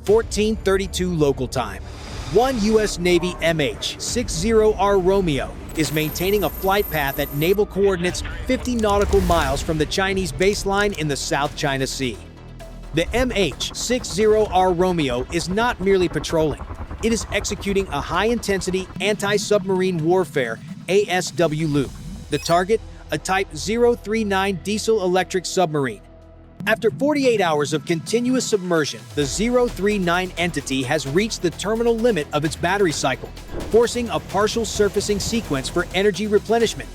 14:32 local time. One US Navy MH-60R Romeo is maintaining a flight path at naval coordinates 50 nautical miles from the Chinese baseline in the South China Sea. The MH-60R Romeo is not merely patrolling. It is executing a high-intensity anti-submarine warfare ASW loop. The target, a Type 039 diesel-electric submarine. After 48 hours of continuous submersion, the 039 entity has reached the terminal limit of its battery cycle, forcing a partial surfacing sequence for energy replenishment.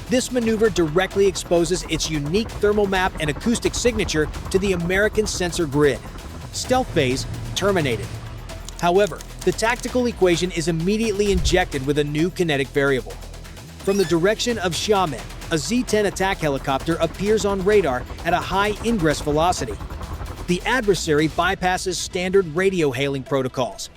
This maneuver directly exposes its unique thermal map and acoustic signature to the American sensor grid. Stealth phase terminated. However, the tactical equation is immediately injected with a new kinetic variable. From the direction of Xiamen, a Z-10 attack helicopter appears on radar at a high ingress velocity. The adversary bypasses standard radio hailing protocols,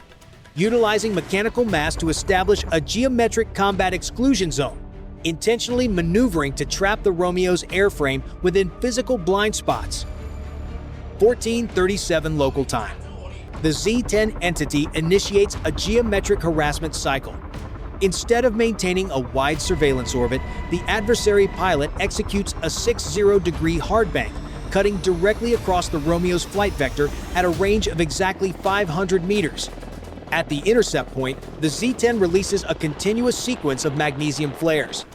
utilizing mechanical mass to establish a geometric combat exclusion zone, intentionally maneuvering to trap the Romeo's airframe within physical blind spots. 14:37 local time. The Z-10 entity initiates a geometric harassment cycle. Instead of maintaining a wide surveillance orbit, the adversary pilot executes a 60-degree hardbank, cutting directly across the Romeo's flight vector at a range of exactly 500 meters. At the intercept point, the Z-10 releases a continuous sequence of magnesium flares.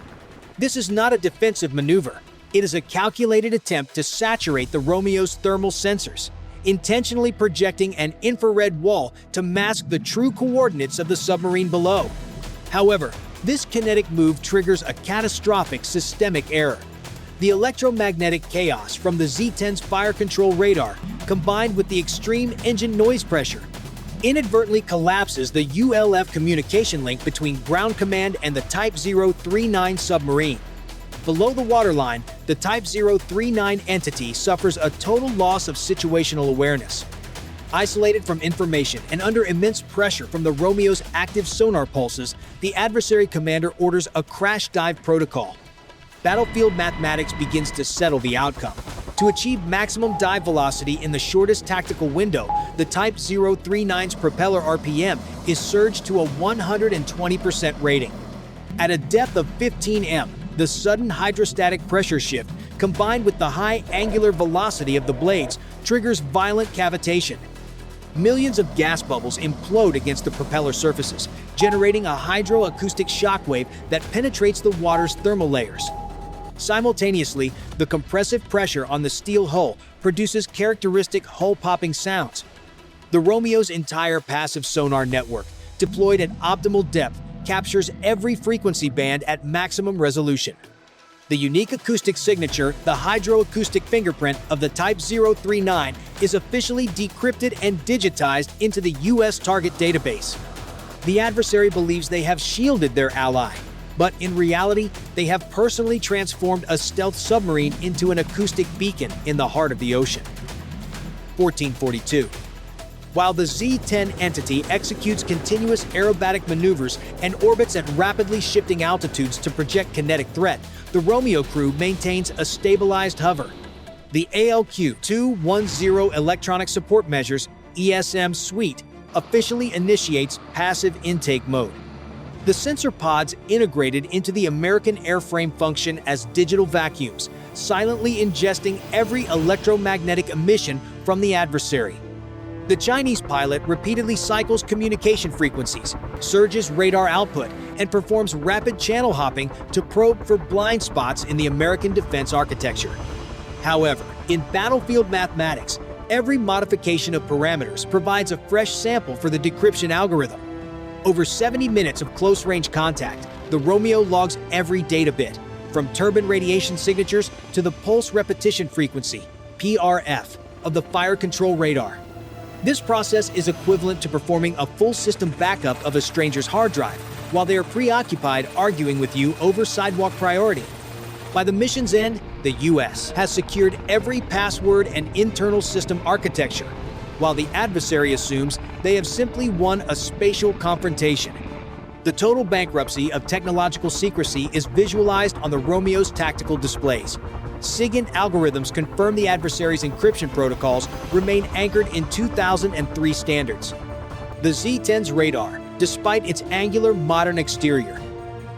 This is not a defensive maneuver. It is a calculated attempt to saturate the Romeo's thermal sensors, intentionally projecting an infrared wall to mask the true coordinates of the submarine below. However, this kinetic move triggers a catastrophic systemic error. The electromagnetic chaos from the Z-10's fire control radar, combined with the extreme engine noise pressure, inadvertently collapses the ULF communication link between ground command and the Type 039 submarine. Below the waterline, the Type 039 entity suffers a total loss of situational awareness. Isolated from information and under immense pressure from the Romeo's active sonar pulses, the adversary commander orders a crash dive protocol. Battlefield mathematics begins to settle the outcome. To achieve maximum dive velocity in the shortest tactical window, the Type 039's propeller RPM is surged to a 120% rating. At a depth of 15 m, the sudden hydrostatic pressure shift, combined with the high angular velocity of the blades, triggers violent cavitation. Millions of gas bubbles implode against the propeller surfaces, generating a hydroacoustic shockwave that penetrates the water's thermal layers. Simultaneously, the compressive pressure on the steel hull produces characteristic hull-popping sounds. The Romeo's entire passive sonar network, deployed at optimal depth, captures every frequency band at maximum resolution. The unique acoustic signature, the hydroacoustic fingerprint of the Type 039, is officially decrypted and digitized into the U.S. target database. The adversary believes they have shielded their ally, but in reality, they have personally transformed a stealth submarine into an acoustic beacon in the heart of the ocean. 14:42. While the Z-10 entity executes continuous aerobatic maneuvers and orbits at rapidly shifting altitudes to project kinetic threat, the Romeo crew maintains a stabilized hover. The ALQ-210 Electronic Support Measures (ESM) suite officially initiates passive intake mode. The sensor pods integrated into the American airframe function as digital vacuums, silently ingesting every electromagnetic emission from the adversary. The Chinese pilot repeatedly cycles communication frequencies, surges radar output, and performs rapid channel hopping to probe for blind spots in the American defense architecture. However, in battlefield mathematics, every modification of parameters provides a fresh sample for the decryption algorithm. Over 70 minutes of close-range contact, the Romeo logs every data bit, from turbine radiation signatures to the pulse repetition frequency, PRF, of the fire control radar. This process is equivalent to performing a full system backup of a stranger's hard drive, while they are preoccupied arguing with you over sidewalk priority. By the mission's end, the U.S. has secured every password and internal system architecture, while the adversary assumes they have simply won a spatial confrontation. The total bankruptcy of technological secrecy is visualized on the Romeo's tactical displays. SIGINT algorithms confirm the adversary's encryption protocols remain anchored in 2003 standards. The Z-10's radar, despite its angular modern exterior,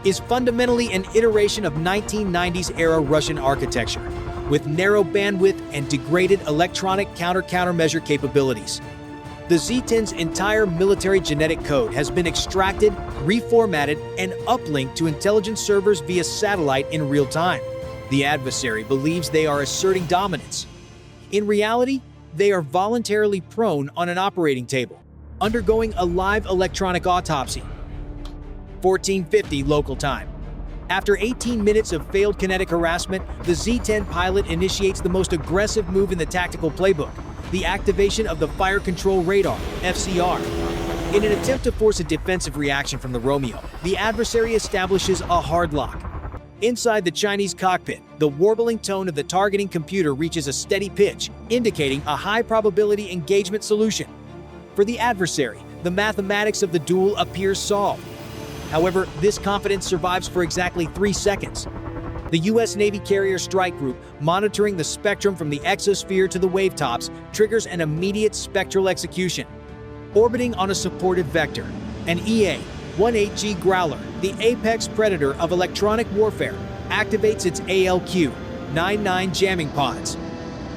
is fundamentally an iteration of 1990s-era Russian architecture, with narrow bandwidth and degraded electronic countermeasure capabilities. The Z-10's entire military genetic code has been extracted, reformatted, and uplinked to intelligence servers via satellite in real time. The adversary believes they are asserting dominance. In reality, they are voluntarily prone on an operating table, undergoing a live electronic autopsy. 14:50 local time. After 18 minutes of failed kinetic harassment, the Z-10 pilot initiates the most aggressive move in the tactical playbook, the activation of the Fire Control Radar, FCR. In an attempt to force a defensive reaction from the Romeo, the adversary establishes a hard lock. Inside the Chinese cockpit, the warbling tone of the targeting computer reaches a steady pitch, indicating a high probability engagement solution. For the adversary, the mathematics of the duel appears solved. However, this confidence survives for exactly 3 seconds. The US Navy carrier strike group, monitoring the spectrum from the exosphere to the wavetops, triggers an immediate spectral execution. Orbiting on a supported vector, an EA-18G Growler, the apex predator of electronic warfare, activates its ALQ-99 jamming pods.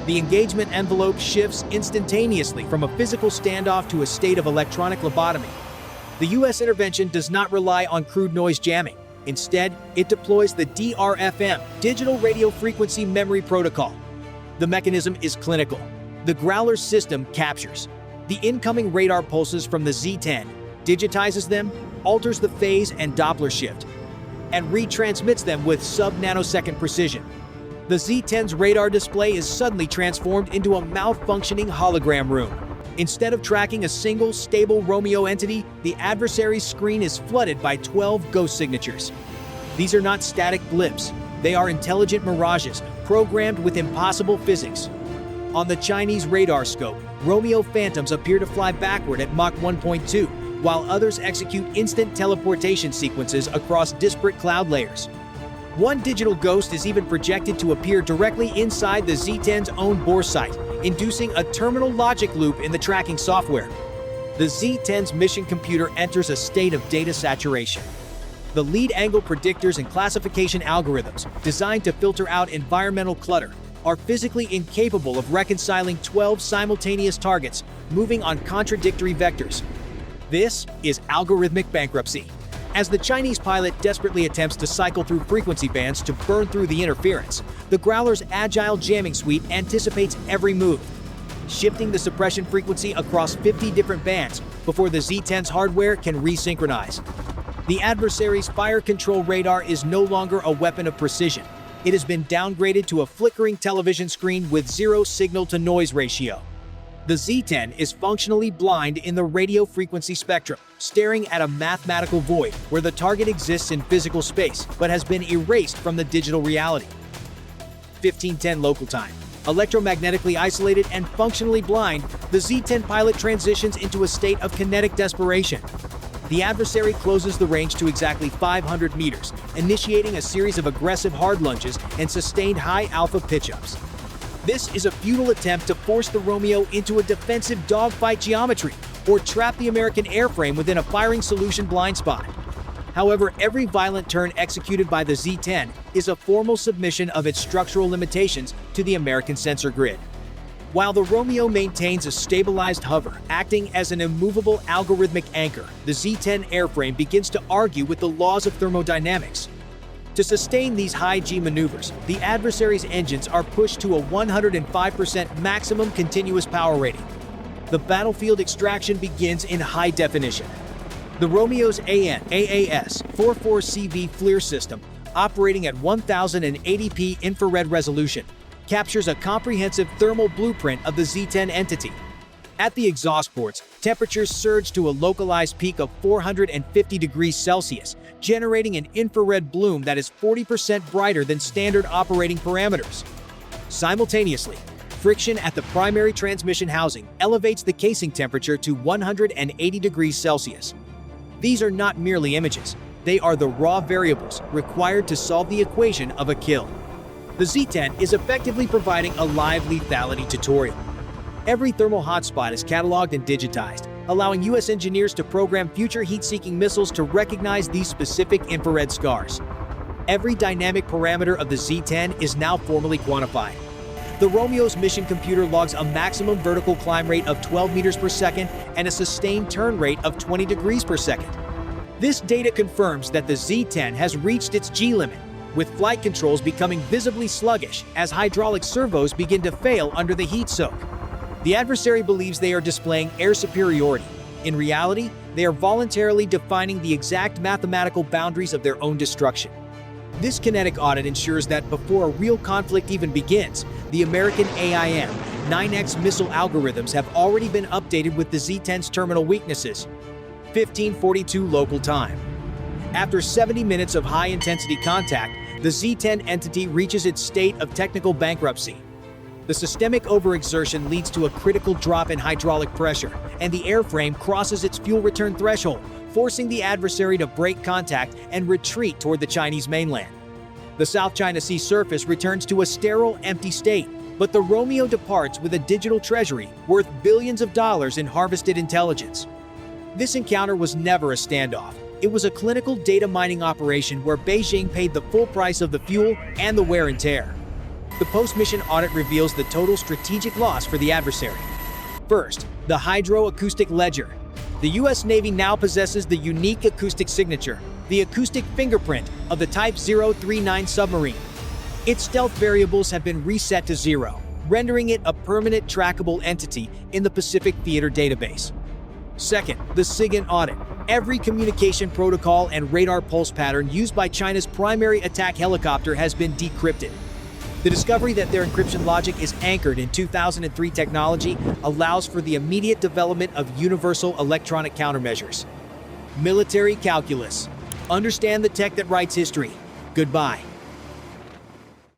The engagement envelope shifts instantaneously from a physical standoff to a state of electronic lobotomy. The U.S. intervention does not rely on crude noise jamming. Instead, it deploys the DRFM, Digital Radio Frequency Memory Protocol. The mechanism is clinical. The Growler's system captures the incoming radar pulses from the Z-10, digitizes them, alters the phase and Doppler shift, and retransmits them with sub-nanosecond precision. The Z-10's radar display is suddenly transformed into a malfunctioning hologram room. Instead of tracking a single, stable Romeo entity, the adversary's screen is flooded by 12 ghost signatures. These are not static blips. They are intelligent mirages, programmed with impossible physics. On the Chinese radar scope, Romeo phantoms appear to fly backward at Mach 1.2, while others execute instant teleportation sequences across disparate cloud layers. One digital ghost is even projected to appear directly inside the Z-10's own bore sight, inducing a terminal logic loop in the tracking software. The Z-10's mission computer enters a state of data saturation. The lead angle predictors and classification algorithms, designed to filter out environmental clutter, are physically incapable of reconciling 12 simultaneous targets moving on contradictory vectors. This is algorithmic bankruptcy. As the Chinese pilot desperately attempts to cycle through frequency bands to burn through the interference, the Growler's agile jamming suite anticipates every move, shifting the suppression frequency across 50 different bands before the Z-10's hardware can resynchronize. The adversary's fire control radar is no longer a weapon of precision. It has been downgraded to a flickering television screen with zero signal-to-noise ratio. The Z-10 is functionally blind in the radio frequency spectrum, staring at a mathematical void where the target exists in physical space but has been erased from the digital reality. 15:10 local time. Electromagnetically isolated and functionally blind, the Z-10 pilot transitions into a state of kinetic desperation. The adversary closes the range to exactly 500 meters, initiating a series of aggressive hard lunges and sustained high alpha pitch-ups. This is a futile attempt to force the Romeo into a defensive dogfight geometry or trap the American airframe within a firing solution blind spot. However, every violent turn executed by the Z-10 is a formal submission of its structural limitations to the American sensor grid. While the Romeo maintains a stabilized hover, acting as an immovable algorithmic anchor, the Z-10 airframe begins to argue with the laws of thermodynamics. To sustain these high-G maneuvers, the adversary's engines are pushed to a 105% maximum continuous power rating. The battlefield extraction begins in high definition. The Romeo's AAS-44CV FLIR system, operating at 1080p infrared resolution, captures a comprehensive thermal blueprint of the Z-10 entity. At the exhaust ports, temperatures surge to a localized peak of 450 degrees Celsius, generating an infrared bloom that is 40% brighter than standard operating parameters. Simultaneously, friction at the primary transmission housing elevates the casing temperature to 180 degrees Celsius. These are not merely images, they are the raw variables required to solve the equation of a kill. The Z-10 is effectively providing a live lethality tutorial. Every thermal hotspot is cataloged and digitized, allowing U.S. engineers to program future heat-seeking missiles to recognize these specific infrared scars. Every dynamic parameter of the Z-10 is now formally quantified. The Romeo's mission computer logs a maximum vertical climb rate of 12 meters per second and a sustained turn rate of 20 degrees per second. This data confirms that the Z-10 has reached its G-limit, with flight controls becoming visibly sluggish as hydraulic servos begin to fail under the heat soak. The adversary believes they are displaying air superiority. In reality, they are voluntarily defining the exact mathematical boundaries of their own destruction. This kinetic audit ensures that before a real conflict even begins, the American AIM 9X missile algorithms have already been updated with the Z-10's terminal weaknesses. 15:42 local time. After 70 minutes of high-intensity contact, the Z-10 entity reaches its state of technical bankruptcy. The systemic overexertion leads to a critical drop in hydraulic pressure, and the airframe crosses its fuel return threshold, forcing the adversary to break contact and retreat toward the Chinese mainland. The South China Sea surface returns to a sterile, empty state, but the Romeo departs with a digital treasury worth billions of dollars in harvested intelligence. This encounter was never a standoff. It was a clinical data mining operation where Beijing paid the full price of the fuel and the wear and tear. The post-mission audit reveals the total strategic loss for the adversary. First, the hydroacoustic ledger. The US Navy now possesses the unique acoustic signature, the acoustic fingerprint of the Type 039 submarine. Its stealth variables have been reset to 0, rendering it a permanent trackable entity in the Pacific Theater database. Second, the SIGINT audit. Every communication protocol and radar pulse pattern used by China's primary attack helicopter has been decrypted. The discovery that their encryption logic is anchored in 2003 technology allows for the immediate development of universal electronic countermeasures. Military calculus. Understand the tech that writes history. Goodbye.